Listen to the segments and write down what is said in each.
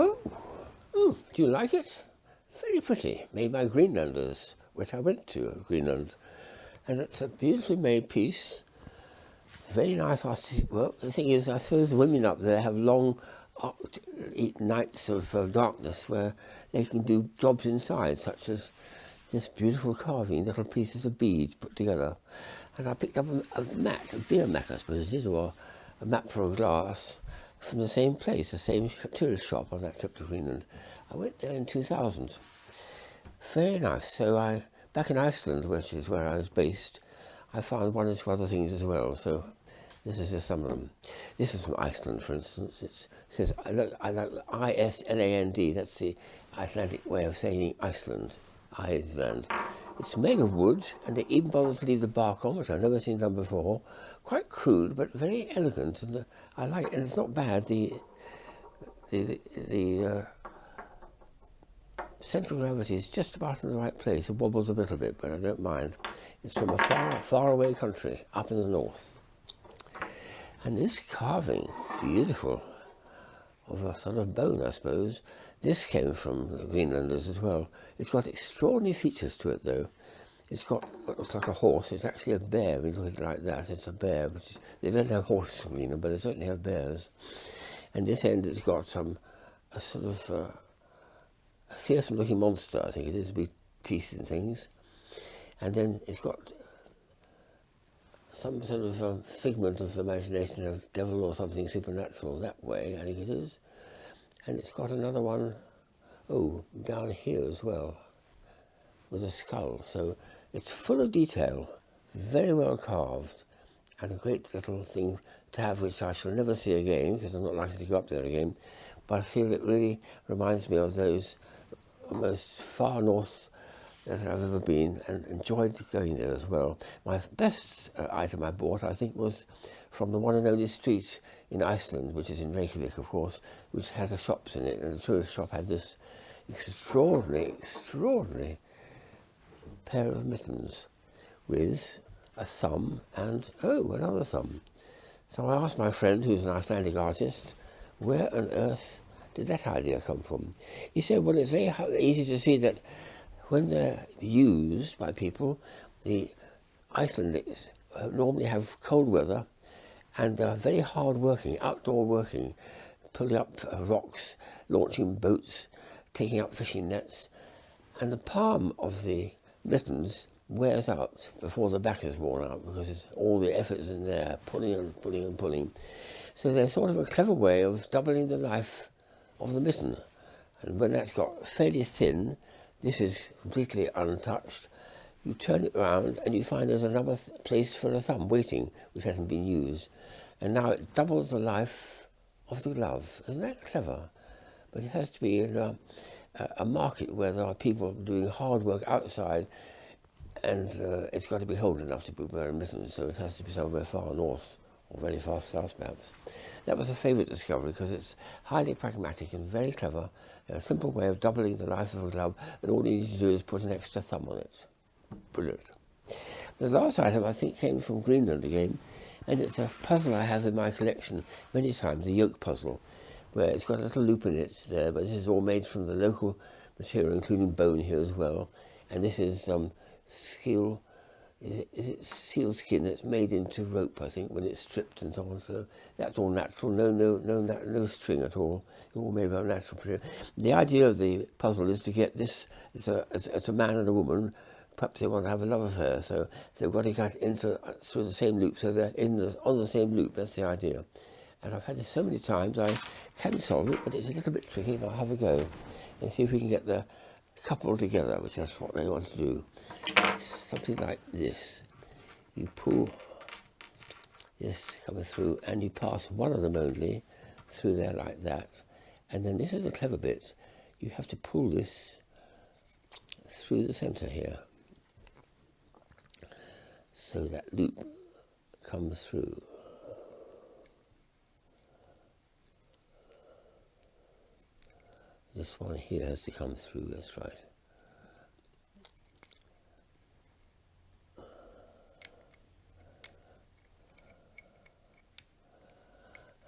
Oh, do you like it? Very pretty, made by Greenlanders, which I went to, Greenland. And it's a beautifully made piece, very nice artistic work. The thing is, I suppose the women up there have long nights of darkness where they can do jobs inside, such as this beautiful carving, little pieces of beads put together. And I picked up a mat, a beer mat I suppose it is, or a mat for a glass, from the same place, the same tourist shop on that trip to Greenland. I went there in 2000. Very nice. So back in Iceland, which is where I was based, I found one or two other things as well. So this is just some of them. This is from Iceland, for instance. It says Island. That's the Icelandic way of saying Iceland. Iceland. It's made of wood, and they even bother to leave the bark on, which I've never seen done before. Quite crude, but very elegant, and I like it. And it's not bad. The central gravity is just about in the right place. It wobbles a little bit, but I don't mind. It's from a far away country up in the north. And this carving, beautiful, of a sort of bone, I suppose. This came from the Greenlanders as well. It's got extraordinary features to it, though. It's got what looks like a horse. It's actually a bear. We look at it like that. It's a bear. They don't have horses in Greenland, but they certainly have bears. And this end, it's got a sort of a fearsome-looking monster, I think it is, with teeth and things. And then it's got some sort of figment of imagination, a devil or something supernatural that way, I think it is. And it's got another one, down here as well, with a skull. So it's full of detail, very well carved, and a great little thing to have, which I shall never see again, because I'm not likely to go up there again. But I feel it really reminds me of those most far north that I've ever been, and enjoyed going there as well. My best item I bought, I think, was from the one and only street in Iceland, which is in Reykjavík, of course, which has shops in it, and the tourist shop had this extraordinary pair of mittens with a thumb and, another thumb. So I asked my friend, who's an Icelandic artist, where on earth did that idea come from? He said, well, it's very easy to see that when they're used by people, the Icelanders normally have cold weather and are very hard working, outdoor working, pulling up rocks, launching boats, taking up fishing nets, and the palm of the mittens wears out before the back is worn out, because it's all the efforts in there, pulling and pulling and pulling. So they're sort of a clever way of doubling the life of the mitten. And when that's got fairly thin, this is completely untouched. You turn it around and you find there's another place for a thumb waiting, which hasn't been used. And now it doubles the life of the glove. Isn't that clever? But it has to be in a market where there are people doing hard work outside, and it's got to be cold enough to be wearing mittens, so it has to be somewhere far north, or very far south perhaps. That was a favourite discovery, because it's highly pragmatic and very clever, a simple way of doubling the life of a glove, and all you need to do is put an extra thumb on it. Brilliant. The last item, I think, came from Greenland again, and it's a puzzle I have in my collection many times, a yoke puzzle, where it's got a little loop in it there, but this is all made from the local material, including bone here as well. And this is seal, is it seal skin that's made into rope, I think, when it's stripped and so on. So that's all natural, no string at all. It's all made of natural material. The idea of the puzzle is to get this, it's a man and a woman. Perhaps they want to have a love affair, so they've got to get through the same loop, so they're on the same loop. That's the idea. And I've had this so many times, I can solve it, but it's a little bit tricky, but I'll have a go and see if we can get the couple together, which is what they want to do. Something like this. You pull this coming through, and you pass one of them only through there like that. And then this is the clever bit. You have to pull this through the centre here, so that loop comes through. This one here has to come through, that's right.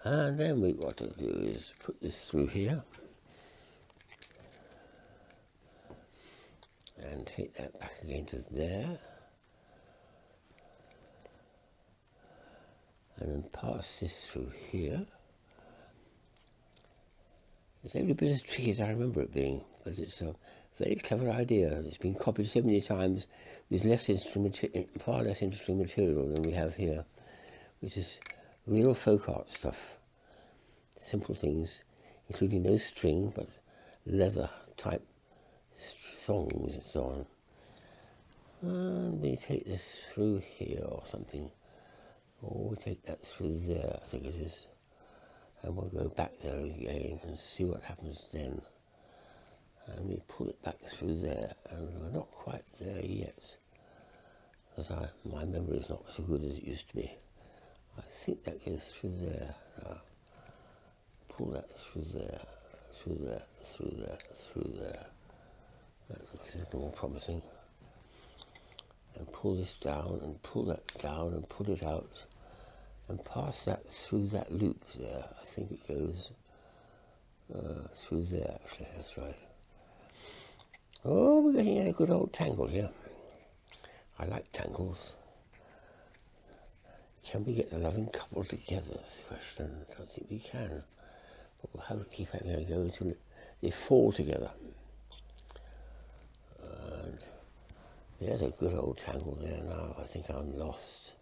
And then what to do is put this through here, and take that back again to there, and then pass this through here. It's every bit as tricky as I remember it being, but it's a very clever idea. It's been copied so many times with far less interesting material than we have here, which is real folk art stuff. Simple things, including no string, but leather type songs and so on. And we take this through here or something, or we take that through there, I think it is, and we'll go back there again and see what happens then. And we pull it back through there, and we're not quite there yet, because my memory is not so good as it used to be. I think that goes through there. Now, pull that through there, through there, through there, through there. That looks a little more promising. And pull this down, and pull that down, and pull it out, and pass that through that loop there. I think it goes through there, actually, that's right. Oh, we're getting in a good old tangle here. I like tangles. Can we get the loving couple together? That's the question. I don't think we can. But we'll have to keep having a go until they fall together. And there's a good old tangle there now. I think I'm lost.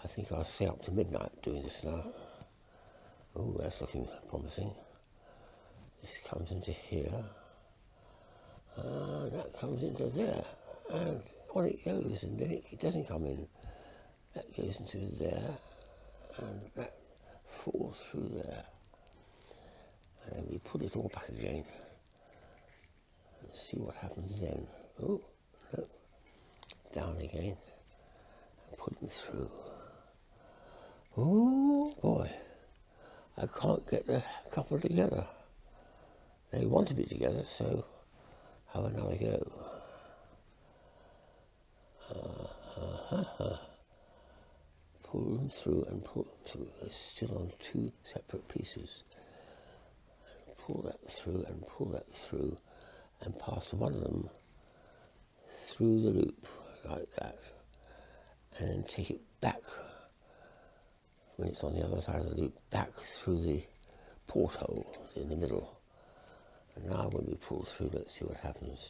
I think I'll stay up to midnight doing this now. Oh, that's looking promising. This comes into here. That comes into there. And on it goes, and then it doesn't come in. That goes into there, and that falls through there. And then we put it all back again and see what happens then. Oh, no. Down again, and put them through. Oh boy, I can't get the couple together. They want to be together, so have another go. Pull them through and pull them through. They're still on two separate pieces. And pull that through and pull that through, and pass one of them through the loop like that, and then take it back when it's on the other side of the loop, back through the porthole in the middle. And now when we pull through, let's see what happens.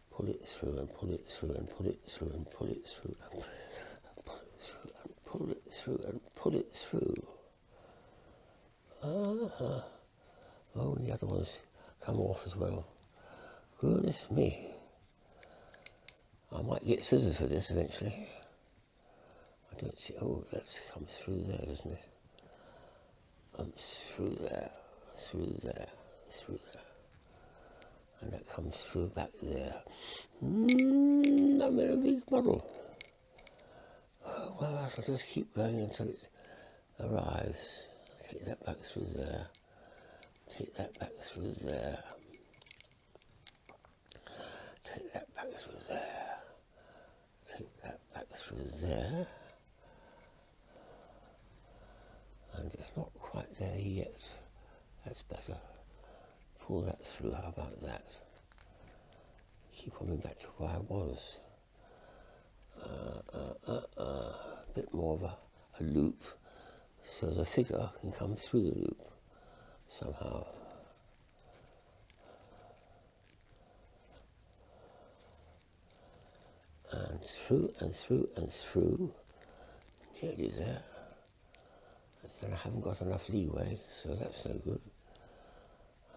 Pull it through and pull it through and pull it through and pull it through and pull it through and pull it through and pull it through. Oh, and the other ones come off as well. Goodness me. I might get scissors for this eventually. I don't see. Oh, that comes through there, doesn't it? Through there, through there, through there. And that comes through back there. I'm in a big muddle. Oh, well, I shall just keep going until it arrives. Take that back through there. Take that back through there. Take that back through there. Take that back through there. And it's not quite there yet. That's better. Pull that through, how about that? Keep coming back to where I was. A bit more of a loop, so the figure can come through the loop somehow. And through and through and through, nearly there. And then I haven't got enough leeway, so that's no good.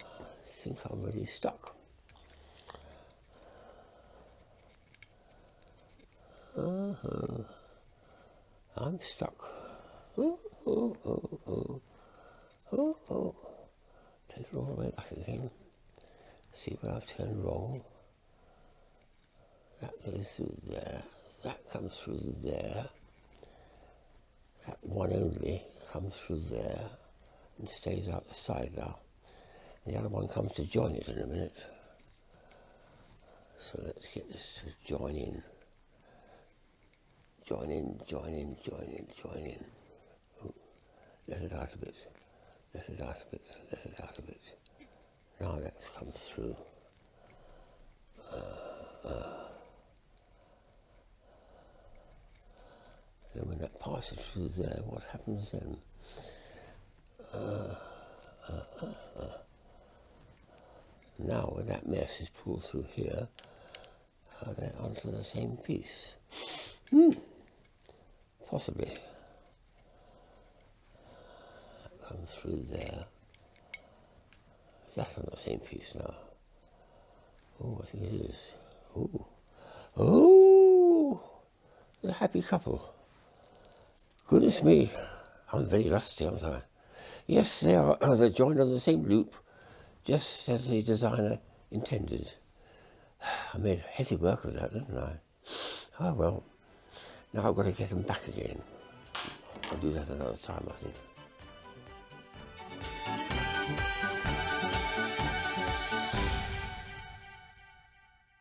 I think I'm really stuck. I'm stuck. Take it all the way back again. See where I've turned wrong. That goes through there. That comes through there. That one only comes through there and stays out the side now. The other one comes to join it in a minute. So let's get this to join in. Join in, join in, join in, join in. Oh, let it out a bit. Let it out a bit. Let it out a bit. Now that comes through. pass it through there, what happens then? Now when that mess is pulled through here, they're onto the same piece. Possibly. That comes through there. Is that on the same piece now? Oh, I think it is. Oh. Oh! The happy couple. Goodness me. I'm very rusty, aren't I? Yes, they are. They're joined on the same loop, just as the designer intended. I made heavy work of that, didn't I? Oh well. Now I've got to get them back again. I'll do that another time, I think.